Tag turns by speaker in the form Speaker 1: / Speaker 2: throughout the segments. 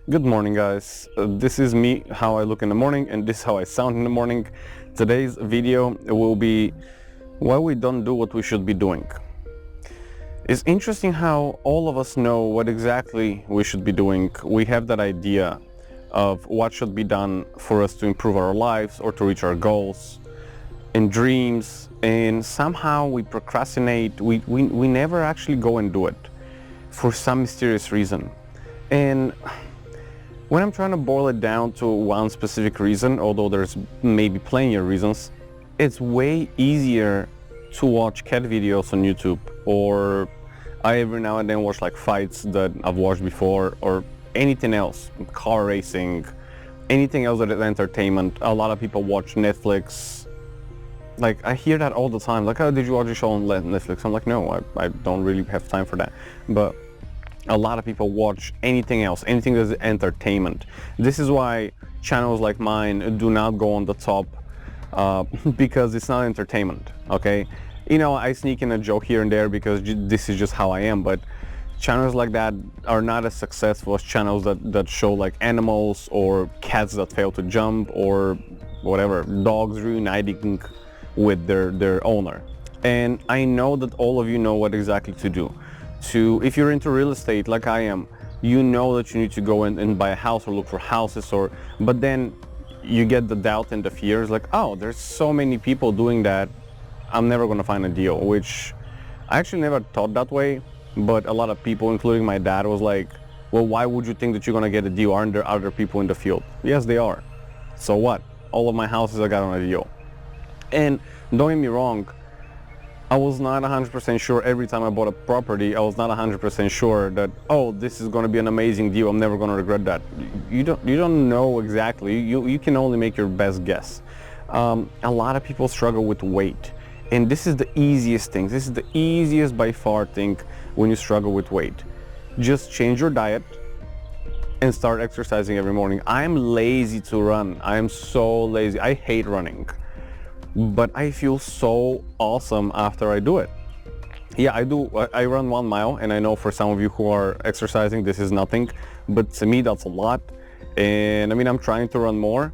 Speaker 1: Good morning, guys. This is me, how I look in the morning, and this is how I sound in the morning. Today's video will be why we don't do what we should be doing. It's interesting how all of us know what exactly we should be doing. We have that idea of what should be done for us to improve our lives or to reach our goals and dreams, and somehow we procrastinate. We never actually go and do it for some mysterious reason. And when I'm trying to boil it down to one specific reason, although there's maybe plenty of reasons, it's way easier to watch cat videos on YouTube, or I every now and then watch like fights that I've watched before, or anything else, car racing, anything else that is entertainment. A lot of people watch Netflix. Like, I hear that all the time, like, oh, did you watch a show on Netflix? I'm like, no, I don't really have time for that. But a lot of people watch anything else, anything that's entertainment. This is why channels like mine do not go on the top, because it's not entertainment, okay? You know, I sneak in a joke here and there because this is just how I am, but channels like that are not as successful as channels that show like animals or cats that fail to jump, or whatever, dogs reuniting with their owner. And I know that all of you know what exactly to do. If you're into real estate like I am, you know that you need to go in and buy a house or look for houses, but then you get the doubt and the fears like, oh, there's so many people doing that, I'm never going to find a deal, which I actually never thought that way. But a lot of people, including my dad, was like, well, why would you think that you're going to get a deal? Aren't there other people in the field? Yes, they are. So what? All of my houses I got on a deal. And don't get me wrong, I was not 100% sure every time I bought a property. I was not 100% sure that, oh, this is going to be an amazing deal, I'm never going to regret that. You don't know exactly. You can only make your best guess. A lot of people struggle with weight, and this is the easiest thing. This is the easiest by far thing when you struggle with weight. Just change your diet and start exercising every morning. I'm lazy to run. I am so lazy. I hate running, but I feel so awesome after I do it. Yeah, I do. I run 1 mile, and I know for some of you who are exercising, this is nothing, but to me, that's a lot. And I mean, I'm trying to run more.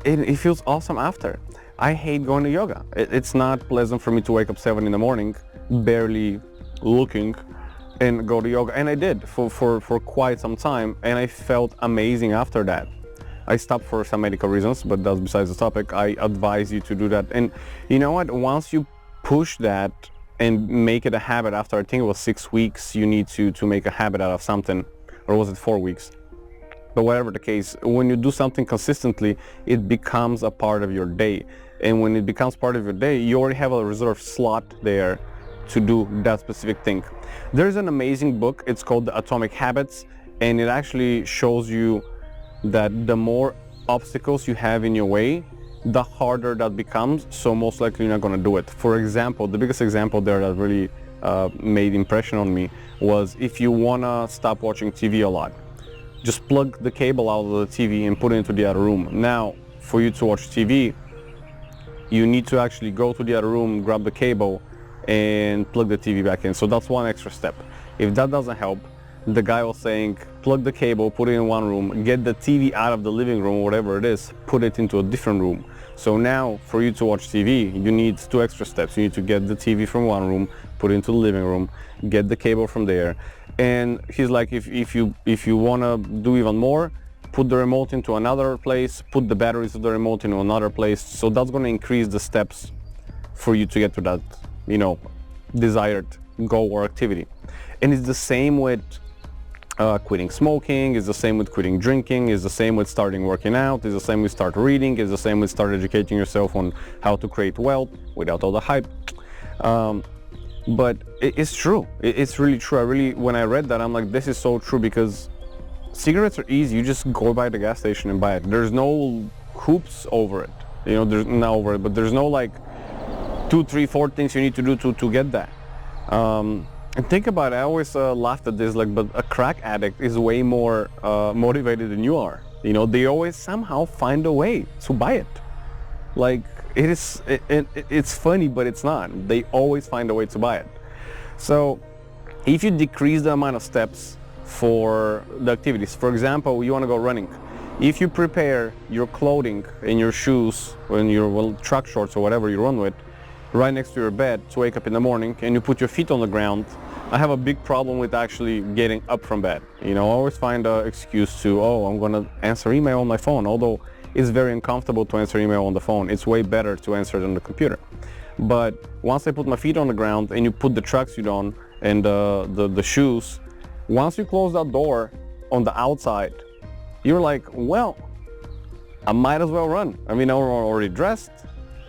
Speaker 1: It feels awesome after. I hate going to yoga. It's not pleasant for me to wake up 7 in the morning, barely looking, and go to yoga. And I did for quite some time, and I felt amazing after that. I stopped for some medical reasons, but that's besides the topic. I advise you to do that. And you know what? Once you push that and make it a habit, after I think it was 6 weeks, you need to make a habit out of something, or was it 4 weeks? But whatever the case, when you do something consistently, it becomes a part of your day. And when it becomes part of your day, you already have a reserved slot there to do that specific thing. There's an amazing book. It's called The Atomic Habits, and it actually shows you that the more obstacles you have in your way, the harder that becomes, so most likely you're not going to do it. For example, the biggest example there that really made impression on me was, if you want to stop watching TV a lot, just plug the cable out of the TV and put it into the other room. Now, for you to watch TV, you need to actually go to the other room, grab the cable, and plug the TV back in. So that's one extra step. If that doesn't help, the guy was saying, plug the cable, put it in one room, get the TV out of the living room, whatever it is, put it into a different room. So now, for you to watch TV, you need 2 extra steps. You need to get the TV from one room, put it into the living room, get the cable from there. And he's like, if you want to do even more, put the remote into another place, put the batteries of the remote into another place. So that's going to increase the steps for you to get to that, desired goal or activity. And it's the same with quitting smoking, it's the same with quitting drinking, it's the same with starting working out, it's the same with start reading, it's the same with start educating yourself on how to create wealth without all the hype. But it's true. It's really true. When I read that, I'm like, this is so true, because cigarettes are easy. You just go by the gas station and buy it. There's no hoops over it. There's not over it, but there's no like 2, 3, 4 things you need to do to get that. And think about it, I always laughed at this, but a crack addict is way more motivated than you are. They always somehow find a way to buy it. Like, it's funny, but it's not. They always find a way to buy it. So if you decrease the amount of steps for the activities. For example, you want to go running. If you prepare your clothing and your shoes and your truck shorts or whatever you run with right next to your bed to wake up in the morning, and you put your feet on the ground, I have a big problem with actually getting up from bed. I always find an excuse to, I'm going to answer email on my phone, although it's very uncomfortable to answer email on the phone. It's way better to answer it on the computer. But once I put my feet on the ground and you put the tracksuit on and the shoes, once you close that door on the outside, you're like, well, I might as well run. I'm already dressed,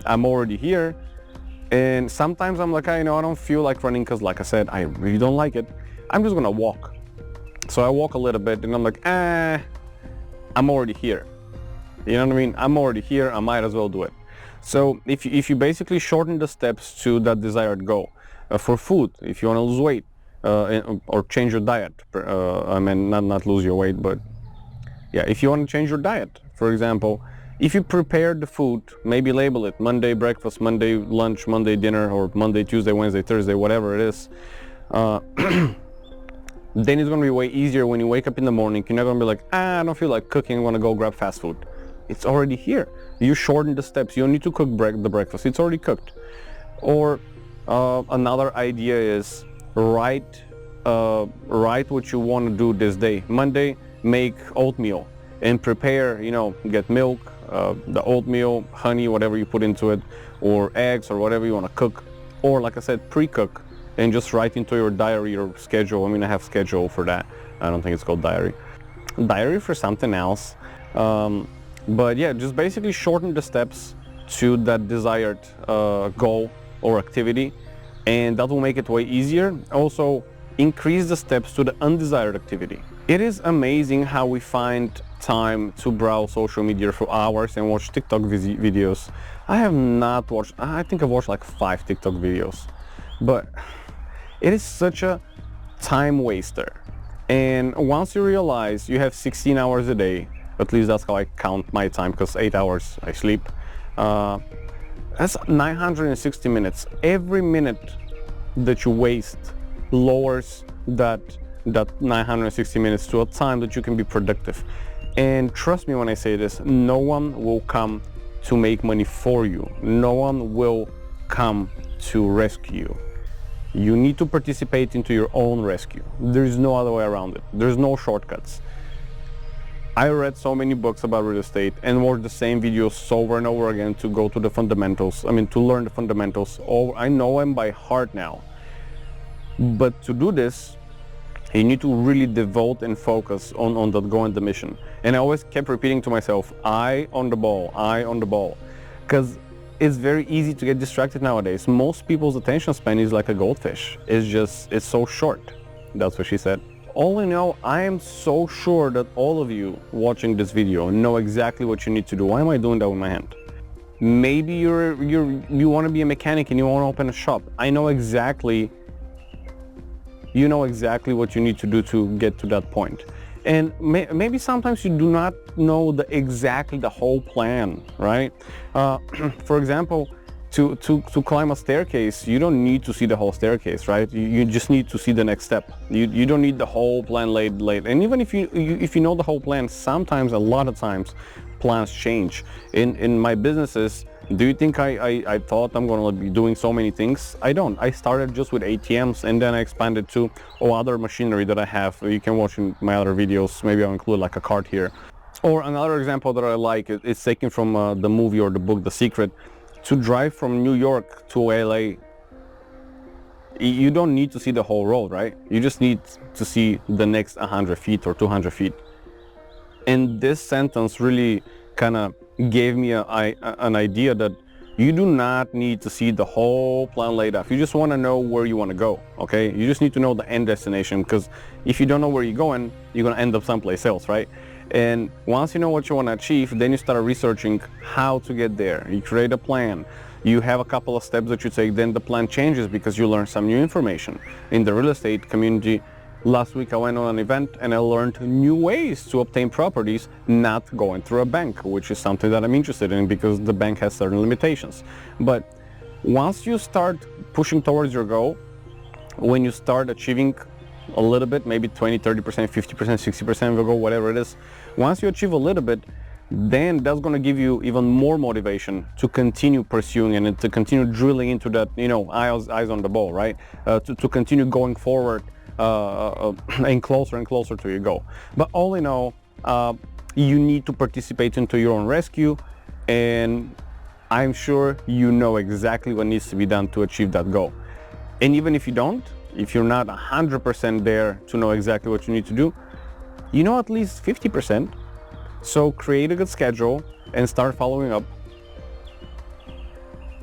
Speaker 1: I'm already here. And sometimes I'm like, I don't feel like running because, like I said, I really don't like it. I'm just gonna walk. So I walk a little bit and I'm like, I'm already here. You know what I mean? I'm already here, I might as well do it. So if you basically shorten the steps to that desired goal, for food, if you want to lose weight or change your diet, not lose your weight, but yeah, if you want to change your diet, for example, if you prepare the food, maybe label it Monday breakfast, Monday lunch, Monday dinner, or Monday, Tuesday, Wednesday, Thursday, whatever it is, then it's going to be way easier when you wake up in the morning. You're not going to be like, I don't feel like cooking, I want to go grab fast food. It's already here. You shorten the steps. You don't need to cook the breakfast. It's already cooked. Or another idea is write what you want to do this day. Monday, make oatmeal and prepare, get milk, the oatmeal, honey, whatever you put into it, or eggs or whatever you want to cook. Or like I said, pre-cook and just write into your diary or schedule. I have schedule for that. I don't think it's called diary. Diary for something else. But yeah, just basically shorten the steps to that desired goal or activity, and that will make it way easier. Also, increase the steps to the undesired activity. It is amazing how we find time to browse social media for hours and watch TikTok videos. I have not watched, I think I've watched like 5 TikTok videos, but it is such a time waster. And once you realize you have 16 hours a day, at least that's how I count my time, because 8 hours I sleep. That's 960 minutes. Every minute that you waste lowers that 960 minutes to a time that you can be productive. And trust me when I say this, no one will come to make money for you. No one will come to rescue you. You need to participate into your own rescue. There's no other way around it. There's no shortcuts. I read so many books about real estate and watched the same videos over and over again to go to the fundamentals. To learn the fundamentals. I know them by heart now. But to do this, you need to really devote and focus on that goal and the mission. And I always kept repeating to myself, eye on the ball, eye on the ball. Because it's very easy to get distracted nowadays. Most people's attention span is like a goldfish. It's so short. That's what she said. All in all, I am so sure that all of you watching this video know exactly what you need to do. Why am I doing that with my hand? Maybe you want to be a mechanic and you want to open a shop. You know exactly what you need to do to get to that point. And maybe sometimes you do not know exactly the whole plan, right? For example, to climb a staircase, you don't need to see the whole staircase, right? You just need to see the next step. You don't need the whole plan laid. And even if you know the whole plan, sometimes, a lot of times, plans change. In my businesses, do you think I thought I'm going to be doing so many things? I don't. I started just with ATMs, and then I expanded to other machinery that I have. You can watch in my other videos. Maybe I'll include like a card here. Or another example that I like is taken from the movie or the book, The Secret. To drive from New York to LA, you don't need to see the whole road, right? You just need to see the next 100 feet or 200 feet. And this sentence really kind of gave me an idea that you do not need to see the whole plan laid out. You just want to know where you want to go, okay? You just need to know the end destination, because if you don't know where you're going, you're going to end up someplace else, right? And once you know what you want to achieve, then you start researching how to get there. You create a plan. You have a couple of steps that you take, then the plan changes because you learn some new information. In the real estate community, last week I went on an event and I learned new ways to obtain properties not going through a bank, which is something that I'm interested in because the bank has certain limitations. But once you start pushing towards your goal, when you start achieving a little bit, maybe 20, 30%, 50%, 60% of your goal, whatever it is. Once you achieve a little bit, then that's going to give you even more motivation to continue pursuing and to continue drilling into that, eyes on the ball, right? To continue going forward and closer to your goal. But all in all, you need to participate into your own rescue, and I'm sure you know exactly what needs to be done to achieve that goal. And even if you don't, if you're not 100% there to know exactly what you need to do, you know at least 50%. So create a good schedule and start following up.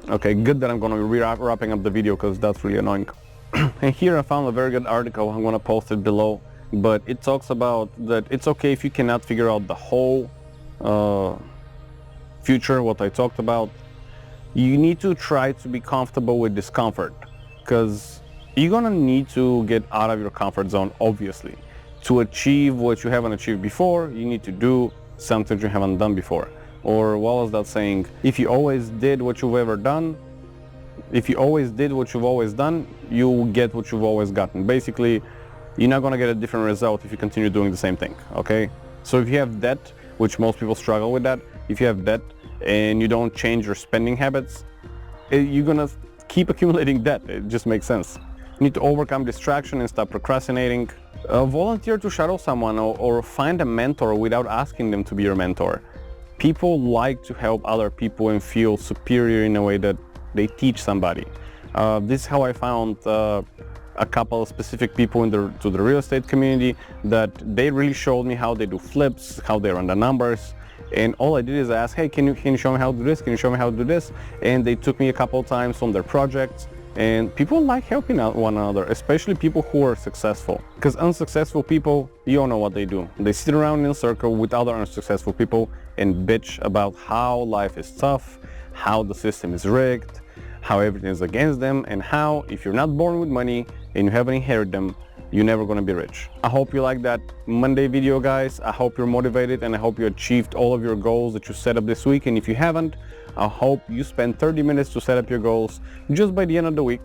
Speaker 1: Okay, good that I'm going to be wrapping up the video because that's really annoying. And here I found a very good article. I'm going to post it below, but it talks about that it's okay if you cannot figure out the whole future, what I talked about. You need to try to be comfortable with discomfort, because you're going to need to get out of your comfort zone, obviously. To achieve what you haven't achieved before, you need to do something you haven't done before. Or what was that saying? If you always did what you've ever done, if you always did what you've always done, you will get what you've always gotten. Basically, you're not going to get a different result if you continue doing the same thing, okay? So if you have debt, which most people struggle with that, if you have debt and you don't change your spending habits, you're going to keep accumulating debt. It just makes sense. You need to overcome distraction and stop procrastinating. Volunteer to shadow someone or find a mentor without asking them to be your mentor. People like to help other people and feel superior in a way that they teach somebody. This is how I found a couple of specific people to the real estate community that they really showed me how they do flips, how they run the numbers. And all I did is ask, hey, can you show me how to do this? Can you show me how to do this? And they took me a couple of times on their projects. And people like helping out one another, especially people who are successful. Because unsuccessful people, you all know what they do. They sit around in a circle with other unsuccessful people and bitch about how life is tough, how the system is rigged, how everything is against them, and how if you're not born with money and you haven't inherited them, you're never going to be rich. I hope you like that Monday video, guys. I hope you're motivated, and I hope you achieved all of your goals that you set up this week. And if you haven't, I hope you spend 30 minutes to set up your goals just by the end of the week.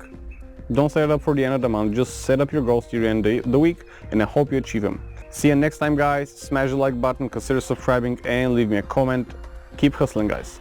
Speaker 1: Don't set it up for the end of the month. Just set up your goals to the end of the week, and I hope you achieve them. See you next time, guys. Smash the like button, consider subscribing, and leave me a comment. Keep hustling, guys.